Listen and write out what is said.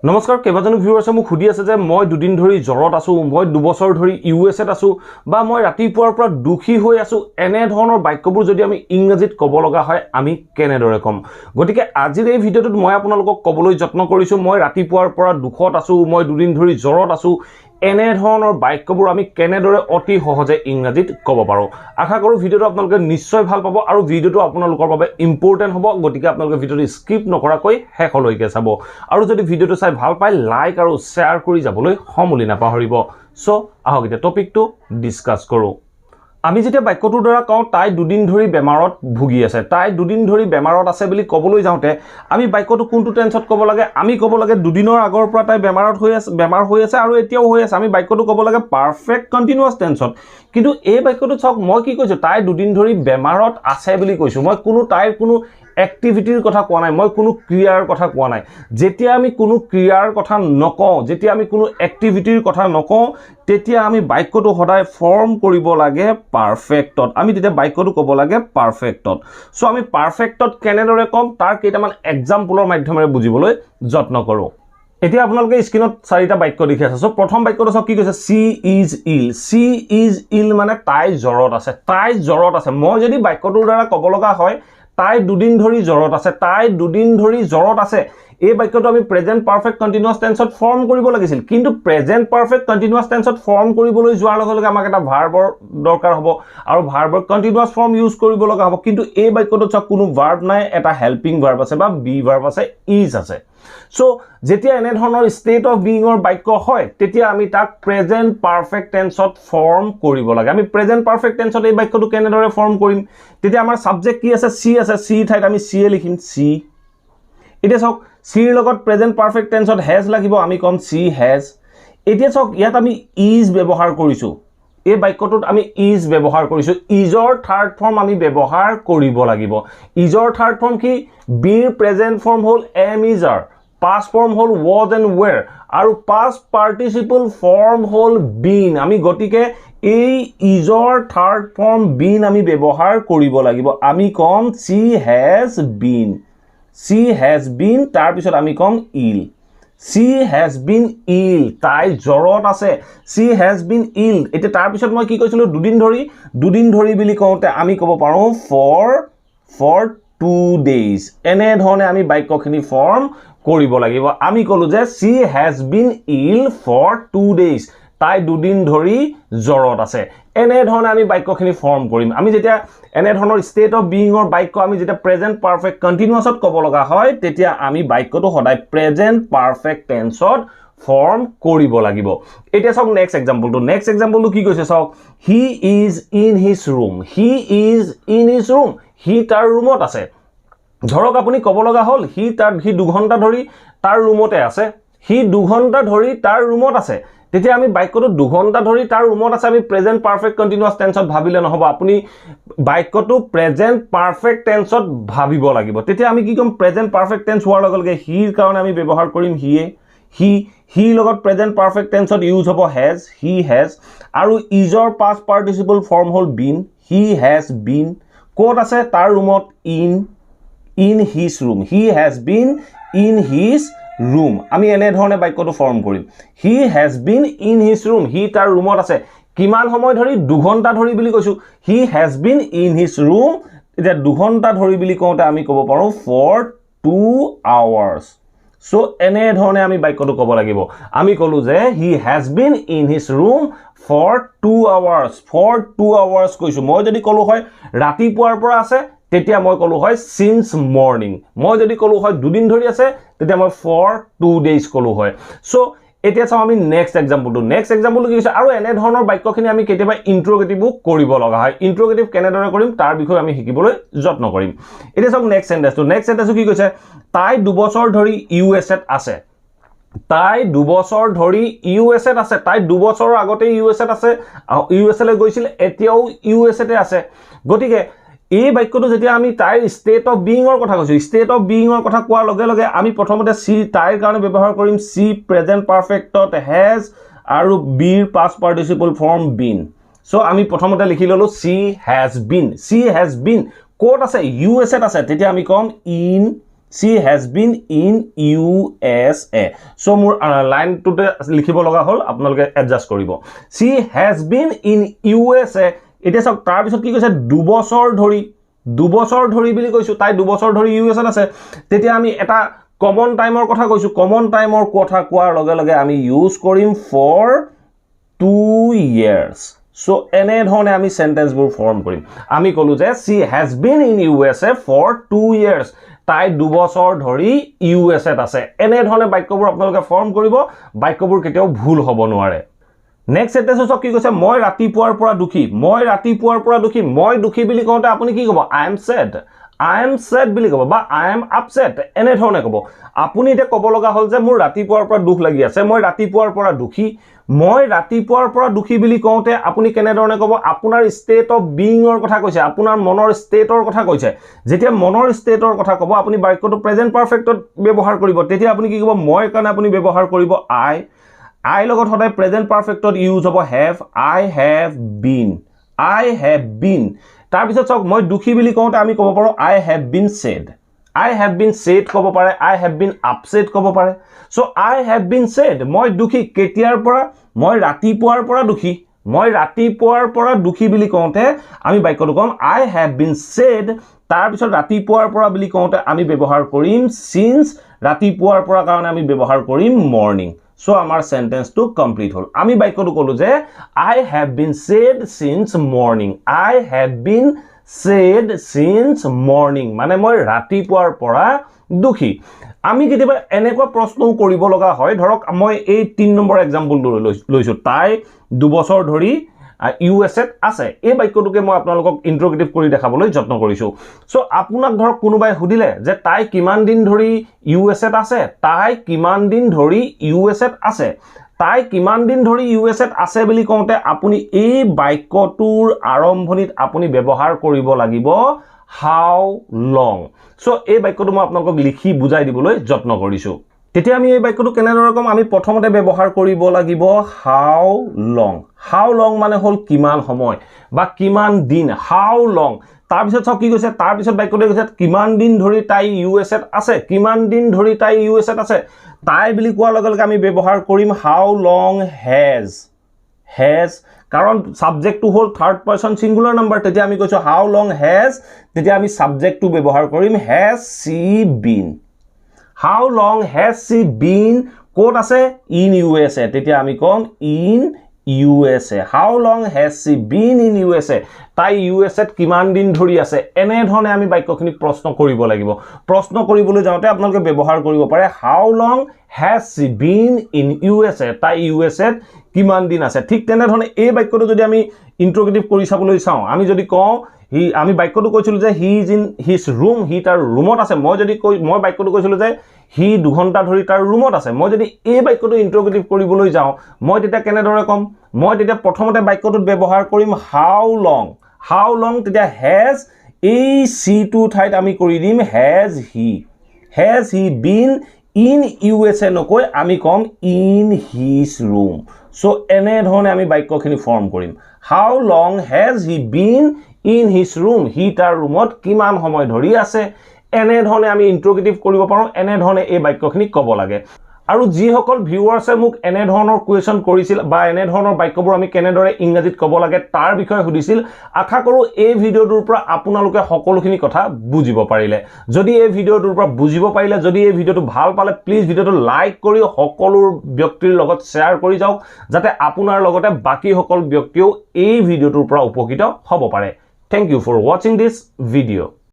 নমস্কাৰ কেবাজনো ভিউৱাৰ্ছে মোক সুধি আছে যে মই দুদিন ধৰি জ্বৰত আছো মই দুবছৰ ধৰি ইউএছত আছো বা মই ৰাতিপুৱাৰ পৰা দুখী হৈ আছো এনে ধৰণৰ বাক্যবোৰ যদি আমি ইংৰাজীত ক'ব লগা হয় আমি কেনেদৰে ক'ম গতিকে আজিৰ এই ভিডিঅ'টোত মই আপোনালোকক ক'বলৈ যত্ন কৰিছো মই ৰাতিপুৱাৰ পৰা দুখত আছো মই দুদিন ধৰি জ্বৰত আছো এনে ধৰণৰ বাক্যবোৰ আমি কেনেদৰে অতি সহজে ইংৰাজীত ক'ব পাৰো আশা কৰো ভিডিঅ'টো আপোনালোকে নিশ্চয় ভাল পাব আৰু ভিডিঅ'টো আপোনালোকৰ বাবে ইম্পৰ্টেন্ট হ'ব গতিকে আপোনালোকে ভিডিঅ'টো স্কিপ নকৰাকৈ শেষলৈকে চাব আৰু যদি ভিডিঅ'টো চাই ভাল পায় লাইক আৰু শ্বেয়াৰ কৰি যাবলৈ সমূলি নাপাহৰিব সো আহক এতিয়া টপিকটো ডিসকাস কৰো আমি যেতিয়া বাক্যটোৰ দ্বাৰা কওঁ তাই দুদিন ধৰি বেমাৰত ভুগি আছে তাই দুদিন ধৰি বেমাৰত আছে বুলি ক'বলৈ যাওঁতে আমি বাক্যটো কোনটো টেন্সত ক'ব লাগে আমি ক'ব লাগে দুদিনৰ আগৰ পৰা তাই বেমাৰ হৈ আছে আৰু এতিয়াও হৈ আছে আমি বাক্যটো ক'ব লাগে পাৰফেক্ট কন্টিনিউয়াস টেন্সত কিন্তু এই বাক্যটো চাওক মই কি কৈছো তাই দুদিন ধৰি বেমাৰত আছে বুলি কৈছো মই তাইৰ কোনো এক্টিভিটিৰ কথা কোৱা নাই মই কোনো ক্ৰিয়াৰ কথা কোৱা নাই যেতিয়া আমি কোনো ক্ৰিয়াৰ কথা নকওঁ যেতিয়া আমি কোনো এক্টিভিটিৰ কথা নকওঁ তেতিয়া আমি বাক্যটো সদায় ফৰ্ম কৰিব লাগে পাৰফেক্টত আমি তেতিয়া বাক্যটো ক'ব লাগে পাৰফেক্টত সো আমি পাৰফেক্টত কেনেদৰে ক'ম তাৰ কেইটামান এক্সাম্পলৰ মাধ্যমেৰে বুজিবলৈ যত্ন কৰো এতিয়া আপোনালোকে স্ক্ৰিনত চাৰিটা বাক্য দেখি আছে সো প্ৰথম বাক্যটো সব কি কৈছে সি ইজ ইল মানে তাই জ্বৰত আছে মই যদি বাক্যটোৰ দ্বাৰা ক'ব লগা হয় তাই দুদিন ধৰি জ্বৰত আছে এই বাক্যটো আমি প্ৰেজেন্ট পাৰফেক্ট কন্টিনিউয়াস টেন্সত ফৰ্ম কৰিব লাগিছিল কিন্তু প্ৰেজেন্ট পাৰফেক্ট কন্টিনিউয়াস টেন্সত ফৰ্ম কৰিবলৈ যোৱাৰ লগে লগে আমাক এটা ভাৰ্বৰ দৰকাৰ হ'ব আৰু ভাৰ্বৰ কন্টিনিউয়াস ফৰ্ম ইউজ কৰিব লগা হ'ব কিন্তু এই বাক্যটোত চাওক কোনো ভাৰ্ব নাই এটা হেল্পিং ভাৰ্ব আছে বা বি ভাৰ্ব আছে ইজ আছে সো যেতিয়া এনে ধৰণৰ ষ্টেট অফ বিইঙৰ বাক্য হয় তেতিয়া আমি তাক প্ৰেজেন্ট পাৰফেক্ট টেন্সত ফৰ্ম কৰিব লাগে আমি প্ৰেজেন্ট পাৰফেক্ট টেন্সত এই বাক্যটো কেনেদৰে ফৰ্ম কৰিম তেতিয়া আমাৰ সাবজেক্ট কি আছে সি আছে সি ঠাইত আমি সি এ লিখিম সি এতিয়া চাওক সিৰ লগত প্ৰেজেন্ট পাৰফেক্ট টেন্সত হেজ লাগিব আমি কম সি হেজ এতিয়া চাওক ইয়াত আমি ইজ ব্যৱহাৰ কৰিছো এই বাক্যটোত আমি ইজ ব্যৱহাৰ কৰিছো ইজৰ থাৰ্ড ফৰ্ম আমি ব্যৱহাৰ কৰিব লাগিব ইজৰ থাৰ্ড ফৰ্ম কি বিৰ প্ৰেজেন্ট ফৰ্ম হ'ল am is are past form হল was and were আৰু past participle form হল been আমি গটিকে এই ইজৰ থাৰ্ড ফৰ্ম been আমি ব্যৱহাৰ কৰিব লাগিব আমি কম she has been তাৰ পিছত আমি কম ill she has been ill তাই জ্বৰত আছে she has been ill এটা তাৰ পিছত মই কি কৈছিলো দুদিন ধৰি বুলি কওঁতে আমি ক'ব পাৰো for 2 days এনে ধৰণে আমি বাক্যখিনি ফৰ্ম কৰিব লাগিব আমি কলো যে she has been ill for 2 days তাই দুদিন ধৰি জ্বৰত আছে এনে ধৰণে আমি বাক্যখিনি ফৰ্ম কৰিম আমি যেতিয়া এনে ধৰণৰ ষ্টেট অফ বিইঙৰ বাক্য আমি যেতিয়া প্ৰেজেন্ট পাৰফেক্ট কন্টিনিউয়াসত ক'ব লগা হয় তেতিয়া আমি বাক্যটো সদায় প্ৰেজেন্ট পাৰফেক্ট টেন্সত ফৰ্ম কৰিব লাগিব এতিয়া চাওক নেক্সট এক্সাম্পলটো কি কৈছে চাওক he is in his room হি তাৰ ৰুমত আছে ধৰক আপুনি ক'ব লগা হ'ল হি 2 ঘণ্টা ধৰি তাৰ ৰুমতে আছে তেতিয়া আমি বাক্যটো 2 ঘণ্টা ধৰি তাৰ ৰুমত আছে আমি প্ৰেজেন্ট পাৰফেক্ট কন্টিনিউয়াস টেন্সত ভাবিলে নহব আপুনি বাক্যটো প্ৰেজেন্ট পাৰফেক্ট টেন্সত ভাবিব লাগিব তেতিয়া আমি কি কম প্ৰেজেন্ট পাৰফেক্ট টেন্স হোৱাৰ লগে লগে হিৰ কাৰণে আমি ব্যৱহাৰ কৰিম হি লগত প্ৰেজেন্ট পাৰফেক্ট টেন্সত ইউজ হ'ব he has আৰু ইজৰ পাষ্ট পাৰ্টিসিপল ফৰ্ম হ'ল been he has been code আছে তাৰ ৰুমত in his room he has been in his room আমি এনে ধৰণে বাক্যটো ফৰ্ম কৰিম he has been in his room হি তাৰ ৰুমত আছে কিমান সময় ধৰি 2 ঘণ্টা ধৰি বুলি কৈছো he has been in his room এটা 2 ঘণ্টা ধৰি বুলি কওঁতে আমি ক'ব পাৰো for 2 hours সো এনে ধৰণে আমি বাক্যটো ক'ব লাগিব আমি ক'লো যে he has been in his room for 2 hours কৈছো মই যদি ক'লো হয় ৰাতিপুৱাৰ পৰা আছে তেতিয়া মই ক'লো হয় since morning মই যদি ক'লো হয় দুদিন ধৰি আছে তেতিয়া মই for 2 days ক'লো হয় সো এতিয়া চাও আমি নেক্সট এক্সাম্পলটো কি হৈছে আৰু এনে ধৰণৰ বাক্যখিনি আমি কেতিয়াবা ইন্ট্ৰোগেটিভও কৰিব লগা হয় ইন্ট্ৰোগেটিভ কেনেদৰে কৰিম তাৰ বিষয়ে আমি শিকিবলৈ যত্ন কৰিম এতিয়া চাওক নেক্সট সেন্টেন্সটো কি কৈছে তাই 2 বছৰ ধৰি ইউএছত আছে তাই 2 বছৰ ধৰি ইউএছত আছে তাই 2 বছৰৰ আগতে ইউএছত আছে ইউএছলৈ গৈছিল এতিয়াও ইউএছতে আছে গতিকে এই বাক্যটো যেতিয়া আমি তাইৰ ষ্টেট অফ বিইঙৰ কথা কৈছো ষ্টেট অফ বিইঙৰ কথা কোৱাৰ লগে লগে আমি প্ৰথমতে সি তাইৰ কাৰণে ব্যৱহাৰ কৰিম সি প্ৰেজেন্ট পাৰফেক্টত হেজ আৰু বিৰ past participle form been so আমি প্ৰথমতে লিখি ললো she has been কোড আছে ইউএছত আছে তেতিয়া আমি কম she has been in USA so মোৰ লাইন টুতে লিখিব লগা হল আপোনালোকে এডজাস্ট কৰিব she has been in USA এটা সব তাৰ পিছত কি কৈছে 2 বছৰ ধৰি বুলি কৈছো তাই 2 বছৰ ধৰি USA আছে তেতিয়া আমি এটা কমন টাইমৰ কথা কৈছো কমন টাইমৰ কথা কোৱাৰ লগে লগে আমি ইউজ কৰিম for 2 years so এনে ধৰণে আমি সেন্টেন্সবোৰ ফৰ্ম কৰিম আমি কলো যে she has been in USA for 2 years তাই 2 বছৰ ধৰি USA ত আছে এনে ধৰণে বাক্যবোৰ আপোনালোকে ফৰ্ম কৰিব বাক্যবোৰ কেতিয়াও ভুল হ'ব নোৱাৰে নেক্সট সেন্টেন্স কি কৈছে মই ৰাতিপুৱাৰ পৰা দুখী মই দুখী বুলি কওঁতে আপুনি কি ক'ব I am sad বুলি ক'ব বা I am upset এনে ধৰণে ক'ব আপুনি এটা ক'ব লগা হ'ল যে মোৰ ৰাতিপুৱাৰ পৰা দুখ লাগি আছে মই ৰাতিপুৱাৰ পৰা দুখী বুলি কওঁতে আপুনি কেনে ধৰণে ক'ব আপোনাৰ ষ্টেট অফ বিইংৰ কথা কৈছে আপোনাৰ মনৰ ষ্টেটৰ কথা কৈছে যেতিয়া মনৰ ষ্টেটৰ কথা ক'ব আপুনি বাক্যটো প্ৰেজেন্ট পাৰফেক্টত ব্যৱহাৰ কৰিব তেতিয়া আপুনি কি ক'ব মই কাৰণে আপুনি ব্যৱহাৰ কৰিব I লগত সদায় প্ৰেজেন্ট পাৰফেক্টত ইউজ হ'ব have I have been তাৰ পিছত চাওক মই দুখী বুলি কওঁতে আমি ক'ব পাৰো I have been sad ক'ব পাৰে I have been upset ক'ব পাৰে so I have been sad মই দুখী কেতিয়াৰ পৰা মই ৰাতিপুৱাৰ পৰা দুখী বুলি কওঁতে আমি বাক্যটো ক'ম I have been sad তাৰ পিছত ৰাতিপুৱাৰ পৰা বুলি কওঁতে আমি ব্যৱহাৰ কৰিম since ৰাতিপুৱাৰ পৰা কাৰণে আমি ব্যৱহাৰ কৰিম morning so আমাৰ sentence to complete হল আমি বাক্যটো কলো যে I have been sad since morning মানে মই ৰাতিপুৱাৰ পৰা দুখী আমি কেতিয়াবা এনেকুৱা প্ৰশ্নও কৰিব লগা হয় ধৰক মই এই 3 নম্বৰ এক্সাম্পল লৈছো তাই 2 বছৰ ধৰি USA আছে এই বাক্যটোকে মই আপোনালোকক ইন্ট্ৰোগেটিভ কৰি দেখাবলৈ যত্ন কৰিছো সো আপোনাক ধৰক কোনোবাই হুদিলে যে তাই কিমান দিন ধৰি USA আছে তাই কিমান দিন ধৰি USA আছে বুলি কওঁতে আপুনি এই বাক্যটোৰ আৰম্ভণিত আপুনি ব্যৱহাৰ কৰিব লাগিব how long সো এই বাক্যটো মই আপোনালোকক লিখি বুজাই দিবলৈ যত্ন কৰিছো তেতিয়া আমি এই বাক্যটো কেনেদৰে কম আমি প্ৰথমতে ব্যৱহাৰ কৰিব লাগিব how long মানে হল কিমান সময় বা কিমান দিন how long তাৰ পিছত সব কি কৈছে তাৰ পিছত বাক্যটো কৈছে কিমান দিন ধৰি তাই USA আছে তাই বুলি কোৱাৰ লগে লগে আমি ব্যৱহাৰ কৰিম how long has কাৰণ সাবজেক্টটো হল থাৰ্ড পাৰসন সিঙ্গুলাৰ নাম্বাৰ তেতিয়া আমি কৈছো how long has তেতিয়া আমি সাবজেক্টটো ব্যৱহাৰ কৰিম has she been how long has she been ক'ত আছে in USA তেতিয়া আমি কম in USA how long has she been in USA তাই USA ত কিমান দিন ধৰি আছে এনে ধৰণে আমি বাক্যখিনি প্ৰশ্ন কৰিব লাগিব প্ৰশ্ন কৰিবলৈ যাওঁতে আপোনালোকে ব্যৱহাৰ কৰিব পাৰে how long has she been in USA তাই USA ত কিমান দিন আছে ঠিক তেনে ধৰণে এই বাক্যটো যদি আমি ইন্ট্ৰোগেটিভ কৰি চাবলৈ চাওঁ আমি যদি কওঁ আমি বাক্যটো কৈছিলো যে he is in his room he তাৰ ৰুমত আছে মই বাক্যটো কৈছিলো যে he 2 ঘণ্টা ধৰি তাৰ ৰুমত আছে মই যদি এই বাক্যটো ইন্ট্ৰোগেটিভ কৰিবলৈ যাওঁ মই তেতিয়া কেনে ধৰণে কম মই তেতিয়া প্ৰথমতে বাক্যটোত ব্যৱহাৰ কৰিম how long তেতিয়া has এই c টু ঠাইত আমি কৰি দিম has he been in USA নকৈ আমি কম in his room so এনে ধৰণে আমি বাক্যখিনি ফৰ্ম কৰিম how long has he been in his room he তাৰ ৰুমত কিমান সময় ধৰি আছে এনে ধৰণে আমি ইন্ট্ৰোগেটিভ কৰিব পাৰো এনে ধৰণে এই বাক্যখিনি ক'ব লাগে আৰু যি সকল ভিউৱাৰ্ছে মোক এনে ধৰণৰ কোৱেশ্চন কৰিছিল বা এনে ধৰণৰ বাক্যবোৰ আমি কেনেদৰে ইংৰাজীত ক'ব লাগে তাৰ বিষয়ে সুধিছিল আশা কৰো এই ভিডিওটোৰ পৰা আপোনালোকে সকলোখিনি কথা বুজিব পাৰিলে যদি এই ভিডিওটোৰ পৰা বুজিব পাৰিলে যদি এই ভিডিওটো ভাল পালে প্লিজ ভিডিওটো লাইক কৰি সকলো ব্যক্তিৰ লগত শেয়াৰ কৰি যাওক যাতে আপোনাৰ লগতে বাকি সকল ব্যক্তিও এই ভিডিওটোৰ পৰা উপকৃত হ'ব পাৰে thank you for watching this video